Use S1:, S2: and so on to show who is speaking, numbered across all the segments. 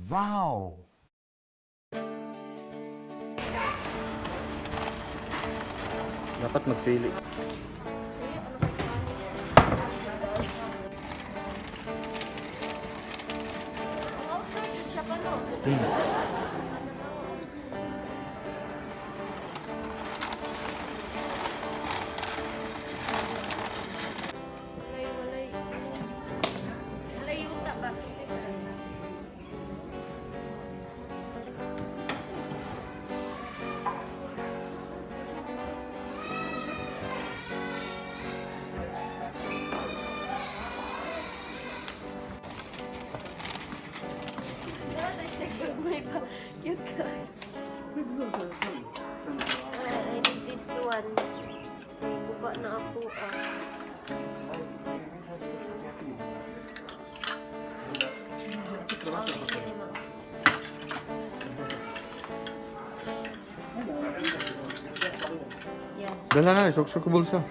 S1: Wow!
S2: Dapat magpili.
S3: Cute ka. I need this one. May buka na ako. Yan.
S2: Dala na, isok-sok ko bulsa.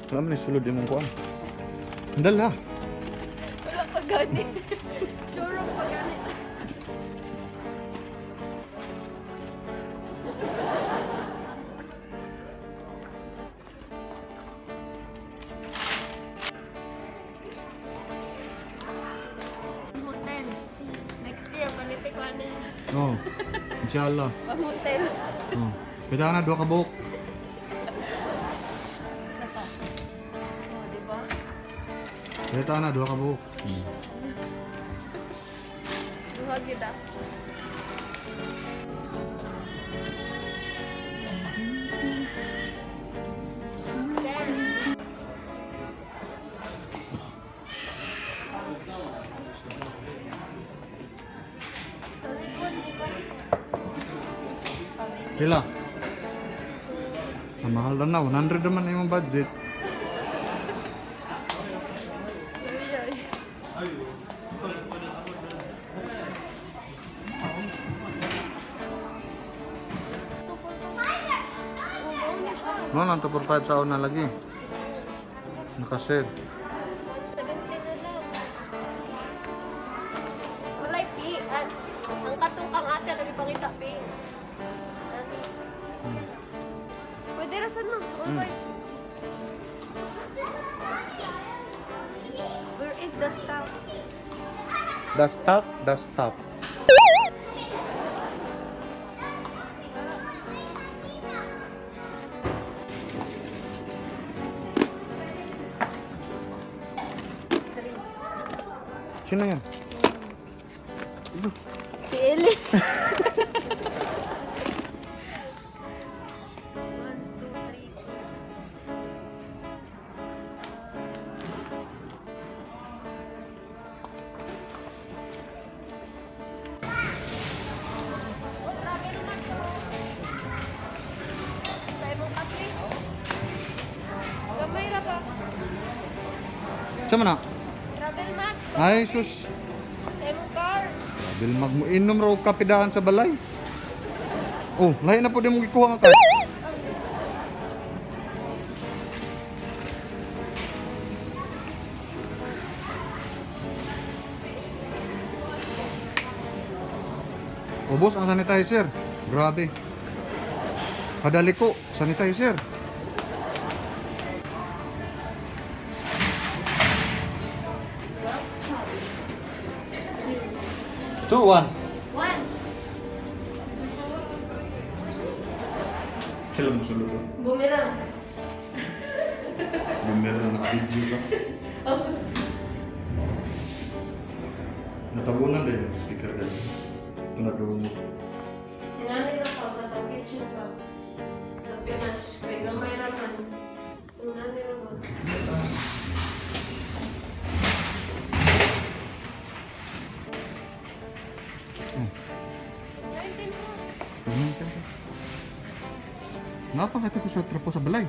S2: Wala man sulod yung mong kuwan. Dala.
S3: Wala pa gani. Sure pa gani. Hotel. Next year, palitik ko na.
S2: Oh, inshallah.
S3: Pang-hotel.
S2: Oh. Pwede na, 2 ka buhok.
S3: Oh, diba?
S2: Pwede na, 2 ka buhok.
S3: Duhag yun ah.
S2: Pila? Ang mahal na 100 naman yung budget. No, nanto por 5 sa una lagi. Nakaset.
S3: 170 na lang. Walay pi. Ang katungkang ate lagi pangita pi. Pwede rasan mo. Okay. Where is the staff?
S2: The stuff. Sino yan?
S3: Si Eli. 1, 2, 3. Sa imong country. Gamay ra ba?
S2: Sama na?
S3: Travel mat.
S2: Ay, sus.
S3: Sa imong car.
S2: Bil mag-inom raw kapidaan sa balay. Oh, lahi na po din mong ikuha nga ka. Ubos ang sanitizer. Grabe. Kadali ko, sanitizer. Two, one.
S3: 1.
S2: Sila mo sulod.
S3: Bumirang.
S2: Meron na video ka. Natabunan din yung speaker din. Nadungo.
S3: Hinali na ko sa kitchen pa. Sa Pinas. Kaya gamay raman. Hinali na ko.
S2: Napakita ko sa trapo sa balay.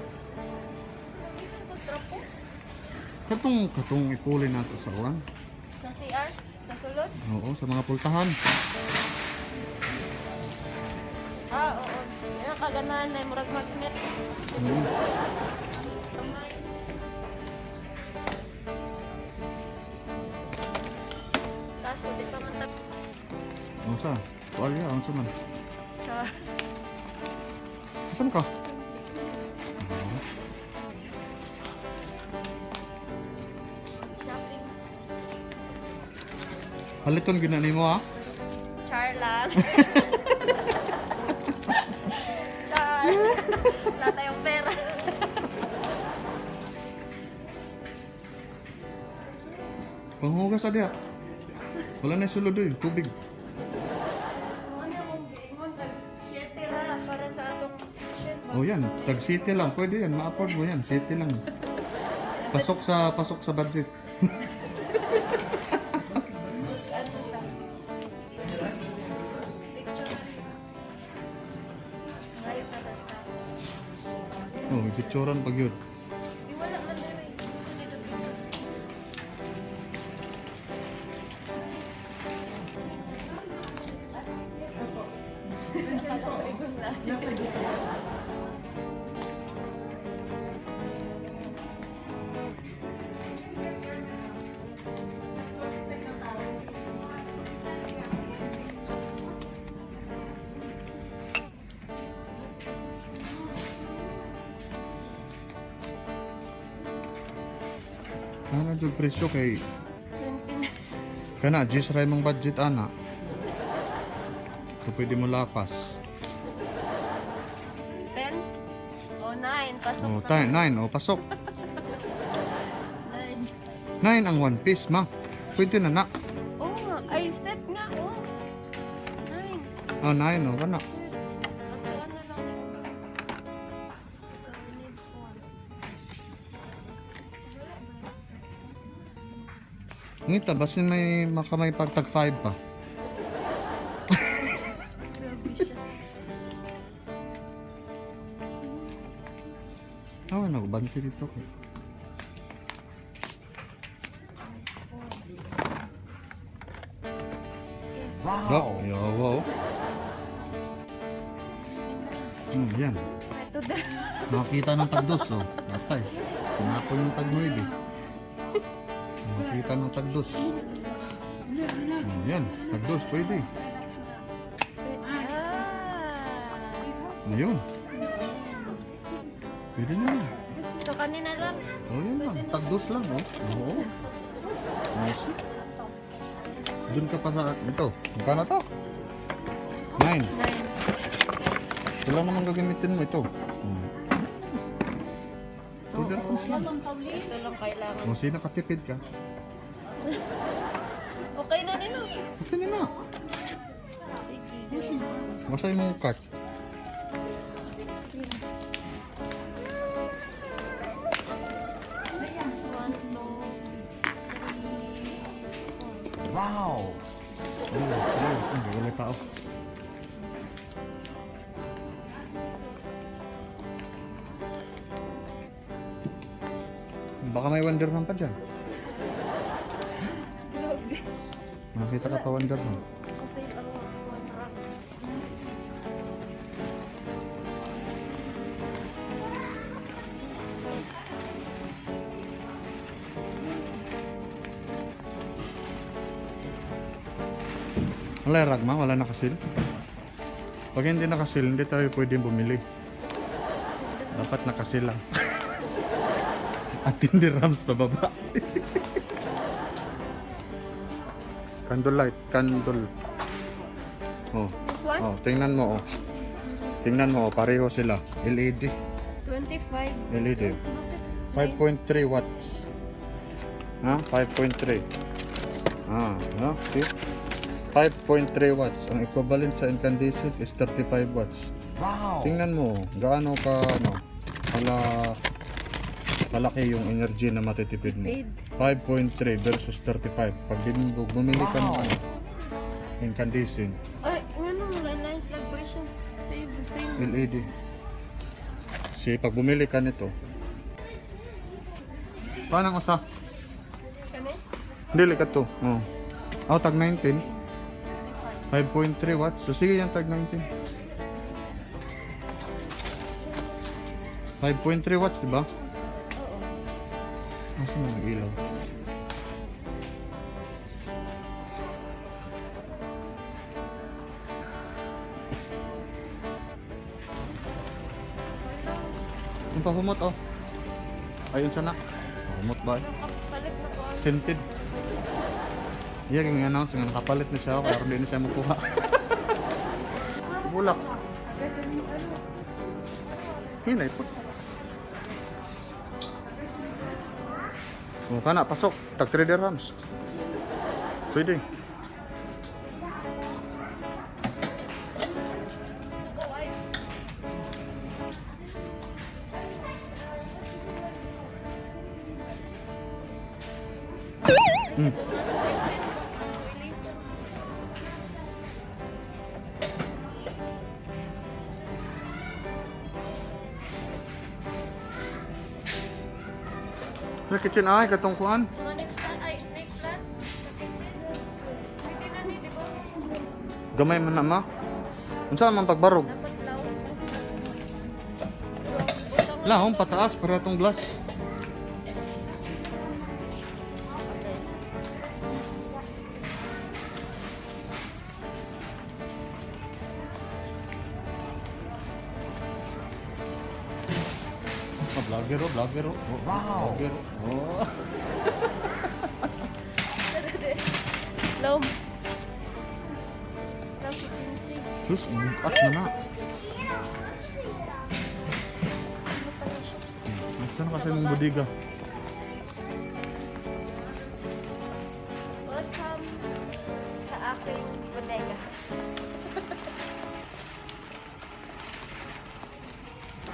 S2: Katong ipuli nato sa uwan.
S3: Sa CR? Sa sulod?
S2: Oo, sa mga pultahan.
S3: Oo. Yung kaganahan na murag magnet.
S2: Hmm.
S3: Kamay. Kaso, di pa man tap...
S2: Ano sa? Tuwalya, ano sa man?
S3: Char.
S2: Saan ka?
S3: Shopping.
S2: Haliton ginani mo ha?
S3: Char lang. Char. Wala tayong pera.
S2: Panghugas adiya. Wala na sulod eh, tubig.
S3: Ano yung ingon, tag-7 ra para sa atong kitchen.
S2: Oh yan, tag city lang. Pwede yan, ma-afford mo yan. City lang. Pasok sa budget.
S3: Ano ta? Picture na rin. Ngayon na sa staff.
S2: Oh, may picturean pag yun.
S3: Di wala man na rin. Hindi na picture. Nakaligon na.
S2: Ano yung presyo kay
S3: 20 na.
S2: kana jis ray mong budget ana. So pwede mo lapas.
S3: 10? O 9. Pasok
S2: Oh,
S3: na.
S2: 9 oh pasok.
S3: 9.
S2: 9 ang one piece ma. Pwede na na.
S3: Oo nga. Ay, set nga. Oh. 9.
S2: Oh 9 oh kana.
S3: Magkaan na lang yun. Need one.
S2: Ngita basin may makamay pagtag 5 pa.
S3: Grabe siya.
S2: Oh, nagbanti dito ko. Wow. Yo, wow. Yan.
S3: Ito din.
S2: Nakakita ng tagdos, oh. Patay. Pinapon yung tag-9 eh. Nakakita ng tagdos. Yan, tagdos, pwede. Ayun. Pwede na.
S3: So, kanina lang.
S2: Oh, yun lang. Tagdos lang, oh. Oo. Nice. Doon ka pa sa... Ito. Magkano to? 9.
S3: 9.
S2: Wala naman gagamitin mo ito. Pwede na lang.
S3: Ito lang kailangan.
S2: O, sino katipid ka?
S3: Okay na nino.
S2: Okay na na.
S3: Sige.
S2: Masay mo yung cart.
S3: One, two, three,
S2: Wow! Hindi wala tao. Baka may Wonderman pa dyan.
S3: Grabe.
S2: Makita ka pa Wonderman.
S3: Kasi ang masarap.
S2: Wala yung ragma, wala nakasil. Pag hindi nakasil, hindi tayo pwedeng bumili. Dapat nakasil lang. At hindi rams pababa. Candle light, candle. Oh,
S3: This one?
S2: oh, tingnan mo oh. Tingnan mo oh, pareho sila. LED,
S3: 25.
S2: LED. 5.3 watts. Ha? 5.3. Ah, no? See? 5.3 watts. Ang equivalent sa incandescent is 35 watts.
S1: Wow!
S2: Tingnan mo, gaano ka, ano, kalaki yung energy na matitipid mo.
S3: Paid.
S2: 5.3 versus 35. Pag bumili ka ng ano, incandescent,
S3: Ay, ano, lines like presyo. Same.
S2: LED. Kasi pag bumili ka nito, paano ko sa?
S3: Kami?
S2: Dili ka to. Oh. Oh, tag 19. 5.3 watts. So sige yan, tag 19. 5.3 watts, di ba?
S3: Oo.
S2: Nasaan na nag-ilaw? Yung pahumot, oh. Ayun sana. Pahumot ba?
S3: Palit na po ang
S2: Scented. Iya, yung announce nga nakapalit na siya, kaya hindi na siya makuha. Bulak. Hinay po. Mukha na, pasok. Tag 3 dirhams. Pwede. Hmm. May kitchen ay, katong kuhan.
S3: Money plant, ay snake plant sa kitchen. Pwede na ni, di ba?
S2: Gamay man na ma. Unsa man pagbarog?
S3: Dapat law.
S2: Lahong pataas para tong glass. Oh, vlogger oh, vlogger oh. Oh, wow. Vlogger oh. Oh.
S3: Law. Law sa pinsi.
S2: Sus, bukat na na. Basta na kasi mong budiga.
S3: Welcome sa aking bodega.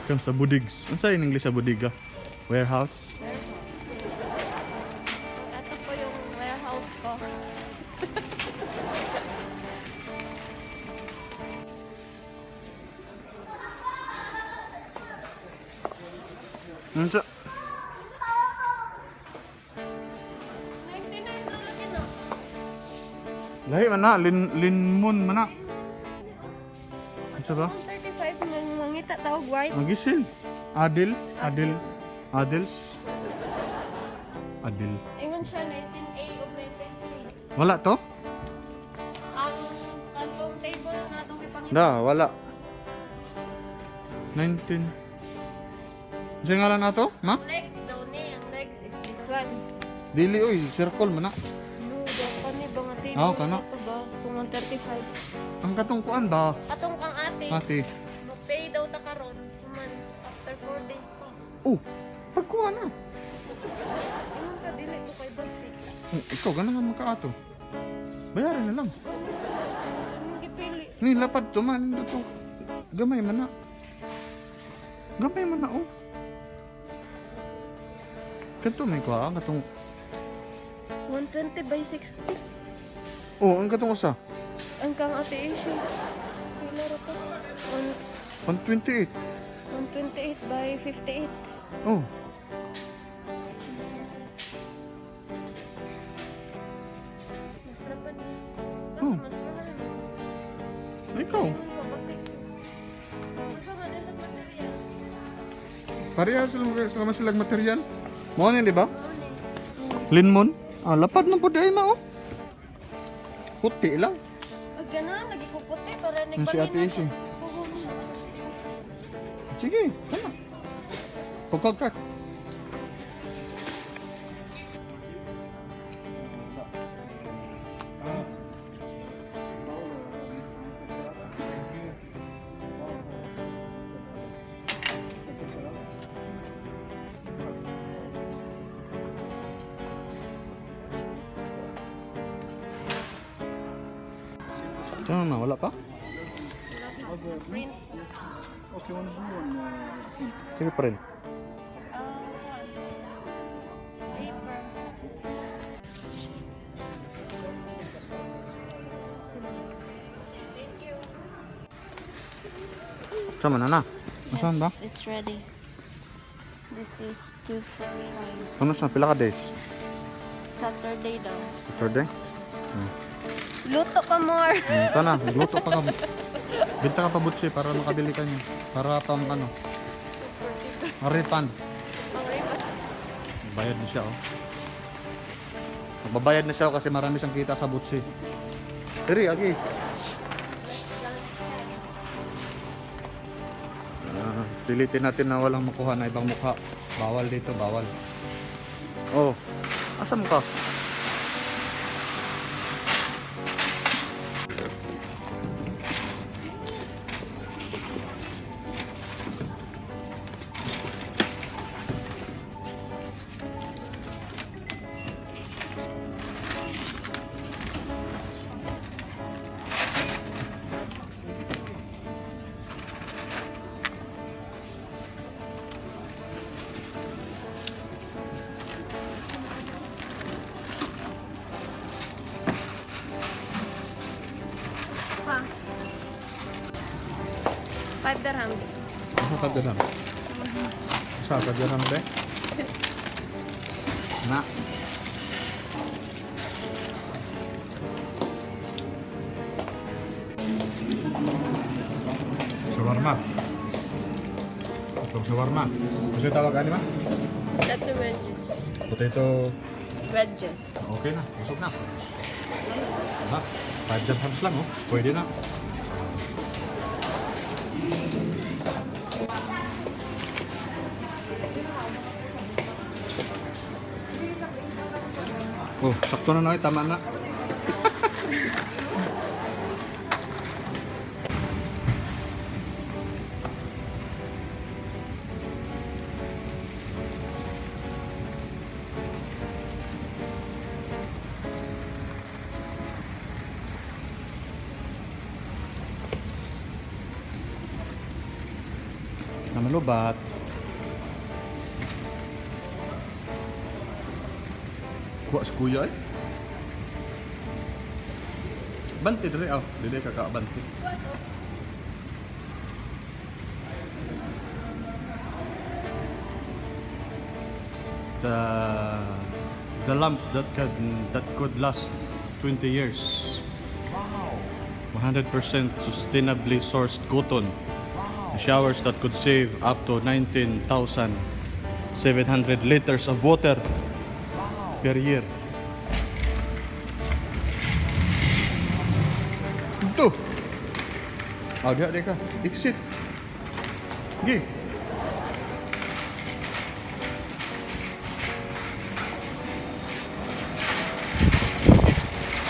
S2: Come sa budigs. Ano sa in English sa budiga? Warehouse.
S3: Ito po yung warehouse ko.
S2: Ano sa?
S3: 99 na lagi na.
S2: Lahi man na, linmon man na. Ano sa ba?
S3: Ang 35 ng mangita tawag white.
S2: Magisil. Adil. Adils. Adil.
S3: Ingon siya 19A o 19C.
S2: Wala to?
S3: Ang kantong table na itong ipangita.
S2: Da, wala. 19. Diyan nga lang na to, ma?
S3: Legs daw niya. Ang legs is this one.
S2: Dili, oy, circle man na.
S3: No, daw pa ni ba nga table
S2: Oo, kana.
S3: ito ba? Itong 35.
S2: Ang katong kuan ba?
S3: Atong kang ate.
S2: Ate.
S3: Mag-pay daw ta karon. Man, after 4 days pa.
S2: Oh, pagkuha na.
S3: Ingon ka dili ko kay Banti.
S2: Ikaw, ganun nga makaato. Bayaran na lang.
S3: Anong gipili?
S2: Ni, lapad to man. Ito. Gamay man na. Gamay man na, oh. Kanto may kuha, katong...
S3: 120 by 60.
S2: Oh, ang katong usa.
S3: Ang kang ate Asia. Pila ra to?
S2: 128.
S3: 128 by 58.
S2: Oh.
S3: Mas rapan.
S2: Oh.
S3: Mas mahal.
S2: Ikaw.
S3: Mas mahal din ang material.
S2: Parehas sila silang material. Mo ni, di ba? Linmon. Ah, lapad na po di ma, oh. Puti lang.
S3: Ag gana lagi ko puti para
S2: Yung si Ate Isi. Sige, sana. Pagkakat. Saan na? Wala pa?
S3: Print.
S2: Sige pa rin.
S3: Paper. Thank you.
S2: Sama na na. Nasaan ba?
S3: Yes, it's ready. This is 245.
S2: Ano sa pila ka days?
S3: Saturday daw.
S2: Saturday?
S3: Luto pa more.
S2: Ito na, luto pa ka. Binta ka pa butsi para makabili ka niya. Para pang ano. Refund. Bayad na siya, oh. Magbabayad na siya kasi marami siyang kita sa butsi. Diri, agi. Pilitin natin na walang makuha na ibang mukha. Bawal dito, bawal. Oh, asa mo ka?
S3: Pa. 5 dirhams.
S2: Asa ka dirham? Asa ka dirham be? Na. Shawarma. Shawarma. Kasi tawag ma?
S3: Potato wedges.
S2: Potato.
S3: Wedges.
S2: Okay na, busog na. Diba? 5 dirhams lang, oh. Pwede na. Oh, sakto na na, tama na. Namalubat. Kuha sa kuya eh. Banti diri oh, dili ka banti. The lamp that could last 20 years.
S1: Wow.
S2: 100% sustainably sourced cotton. The showers that could save up to 19,700 liters of water
S1: Wow.
S2: per year. Ito. Ada ka. Exit. Gi.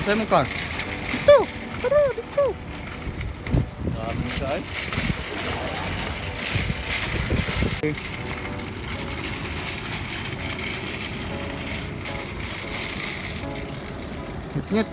S2: Saya mo car. Ito. Tara, dito. Dami saan. Ngit-ngit.